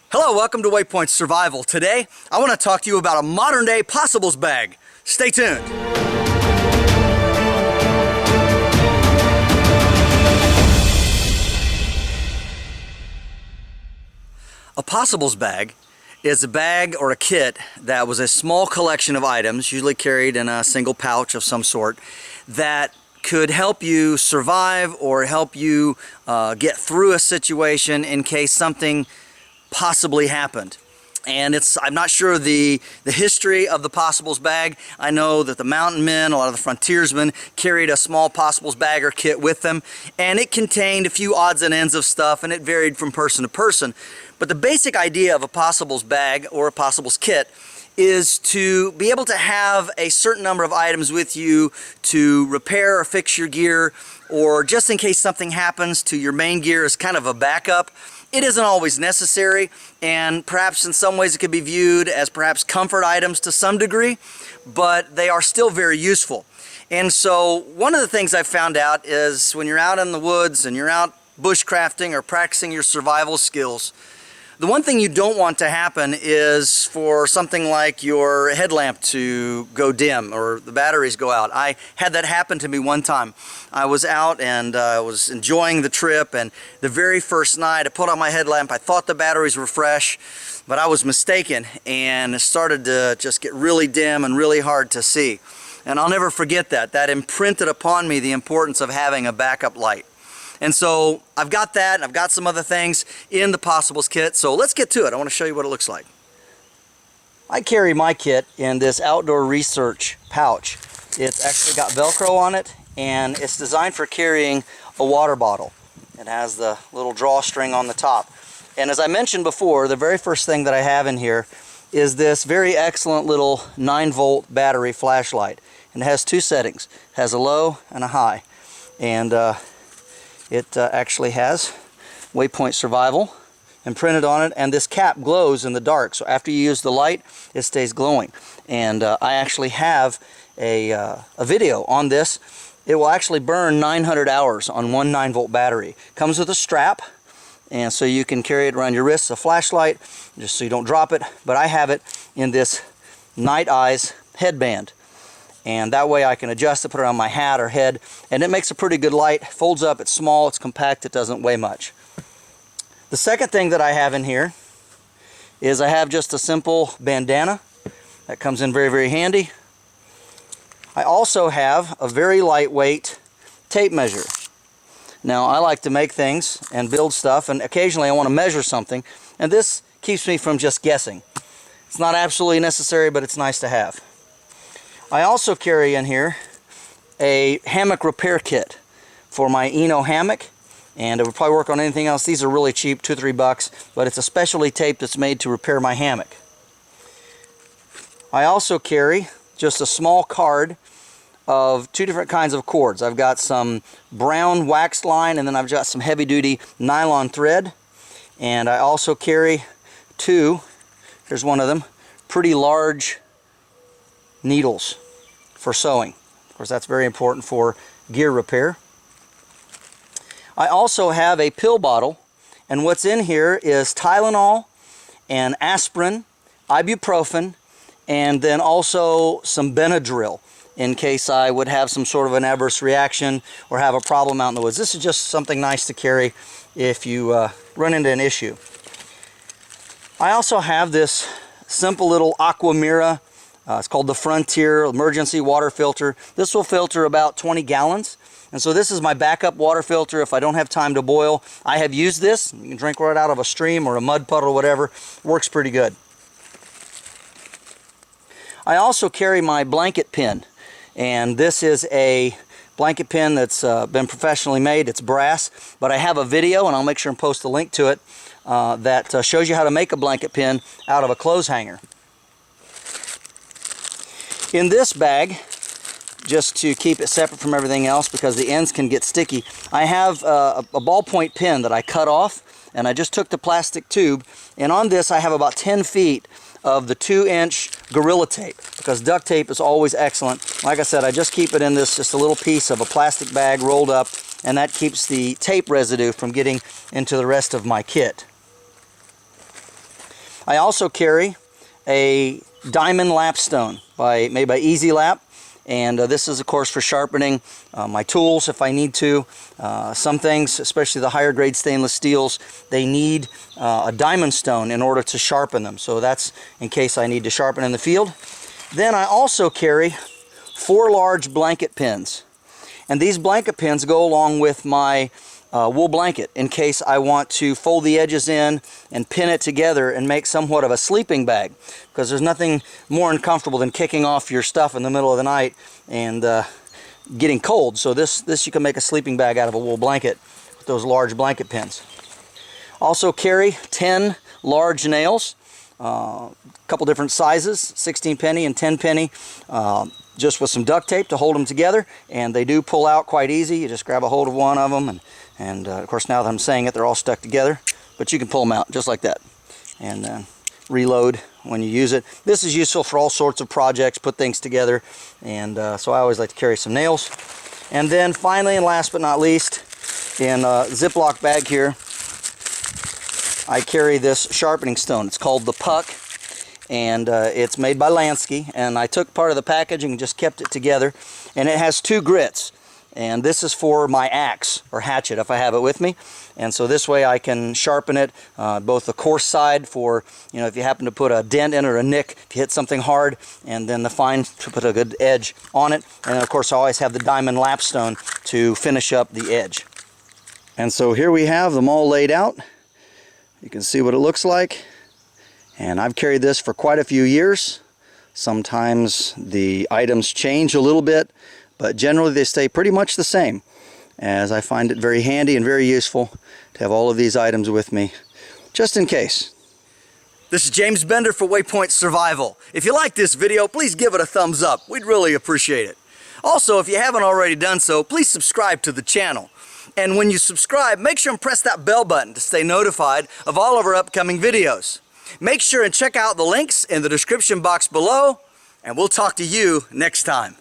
Hello, welcome to WayPoint Survival. Today, I want to talk to you about a modern-day possibles bag. Stay tuned. A possibles bag is a bag or a kit that was a small collection of items, usually carried in a single pouch of some sort, that could help you survive or help you get through a situation in case something possibly happened. And I'm not sure the history of the possibles bag. I know that the mountain men, a lot of the frontiersmen, carried a small possibles bag or kit with them, and it contained a few odds and ends of stuff, and it varied from person to person. But the basic idea of a possibles bag or a possibles kit is to be able to have a certain number of items with you to repair or fix your gear, or just in case something happens to your main gear as kind of a backup. It isn't always necessary, and perhaps in some ways it could be viewed as perhaps comfort items to some degree, but they are still very useful. And so one of the things I've found out is when you're out in the woods and you're out bushcrafting or practicing your survival skills, the one thing you don't want to happen is for something like your headlamp to go dim or the batteries go out. I had that happen to me one time. I was out and I was enjoying the trip, and the very first night I put on my headlamp. I thought the batteries were fresh, but I was mistaken, and it started to just get really dim and really hard to see. And I'll never forget that. That imprinted upon me the importance of having a backup light. And so I've got that, and I've got some other things in the possibles kit, so let's get to it. I want to show you what it looks like. I carry my kit in this outdoor research pouch. It's actually got Velcro on it, and it's designed for carrying a water bottle. It has the little drawstring on the top. And as I mentioned before, the very first thing that I have in here is this very excellent little 9-volt battery flashlight. And it has two settings. It has a low and a high. And it actually has WayPoint Survival imprinted on it, and this cap glows in the dark, so after you use the light it stays glowing. And I actually have a video on this. It will actually burn 900 hours on one 9-volt battery. Comes with a strap, and so you can carry it around your wrist, a flashlight, just so you don't drop it. But I have it in this Night Eyes headband, and that way I can adjust it, put it on my hat or head, and it makes a pretty good light. Folds up, it's small, it's compact, it doesn't weigh much. The second thing that I have in here is I have just a simple bandana. That comes in very, very handy. I also have a very lightweight tape measure. Now, I like to make things and build stuff, and occasionally I want to measure something, and this keeps me from just guessing. It's not absolutely necessary, but it's nice to have. I also carry in here a hammock repair kit for my hammock, and it would probably work on anything else. These are really cheap, $2 or $3, but it's a specialty tape that's made to repair my hammock. I also carry just a small card of two different kinds of cords. I've got some brown waxed line, and then I've got some heavy-duty nylon thread. And I also carry two, here's one of them, pretty large needles for sewing. Of course, that's very important for gear repair. I also have a pill bottle, and what's in here is Tylenol and aspirin, ibuprofen, and then also some Benadryl in case I would have some sort of an adverse reaction or have a problem out in the woods. This is just something nice to carry if you run into an issue. I also have this simple little Aquamira. It's called the Frontier Emergency Water Filter. This will filter about 20 gallons. And so this is my backup water filter if I don't have time to boil. I have used this. You can drink right out of a stream or a mud puddle or whatever. Works pretty good. I also carry my blanket pin. And this is a blanket pin that's been professionally made. It's brass. But I have a video, and I'll make sure and post a link to it, that shows you how to make a blanket pin out of a clothes hanger. In this bag, just to keep it separate from everything else because the ends can get sticky, I have a ballpoint pen that I cut off, and I just took the plastic tube, and on this I have about 10 feet of the 2-inch Gorilla Tape, because duct tape is always excellent. Like I said, I just keep it in this, just a little piece of a plastic bag rolled up, and that keeps the tape residue from getting into the rest of my kit. I also carry a diamond lapstone made by Easy Lap, and this is of course for sharpening my tools if I need to. Some things, especially the higher grade stainless steels, they need a diamond stone in order to sharpen them, so that's in case I need to sharpen in the field. Then I also carry 4 large blanket pins, and these blanket pins go along with my wool blanket in case I want to fold the edges in and pin it together and make somewhat of a sleeping bag, because there's nothing more uncomfortable than kicking off your stuff in the middle of the night and getting cold. So this you can make a sleeping bag out of a wool blanket with those large blanket pins. Also carry 10 large nails, a couple different sizes, 16 penny and 10 penny, just with some duct tape to hold them together, and they do pull out quite easy. You just grab a hold of one of them, and of course now that I'm saying it, they're all stuck together, but you can pull them out just like that and reload when you use it. This is useful for all sorts of projects, put things together, and so I always like to carry some nails. And then finally, and last but not least, in a Ziploc bag here, I carry this sharpening stone. It's called the Puck, and it's made by Lansky, and I took part of the packaging and just kept it together, and it has 2 grits, and this is for my axe or hatchet if I have it with me, and so this way I can sharpen it, both the coarse side for, you know, if you happen to put a dent in or a nick if you hit something hard, and then the fine to put a good edge on it, and of course I always have the diamond lapstone to finish up the edge. And so here we have them all laid out. You can see what it looks like, and I've carried this for quite a few years. Sometimes the items change a little bit, but generally they stay pretty much the same, as I find it very handy and very useful to have all of these items with me, just in case. This is James Bender for WayPoint Survival. If you like this video, please give it a thumbs up. We'd really appreciate it. Also, if you haven't already done so, please subscribe to the channel. And when you subscribe, make sure and press that bell button to stay notified of all of our upcoming videos. Make sure and check out the links in the description box below, and we'll talk to you next time.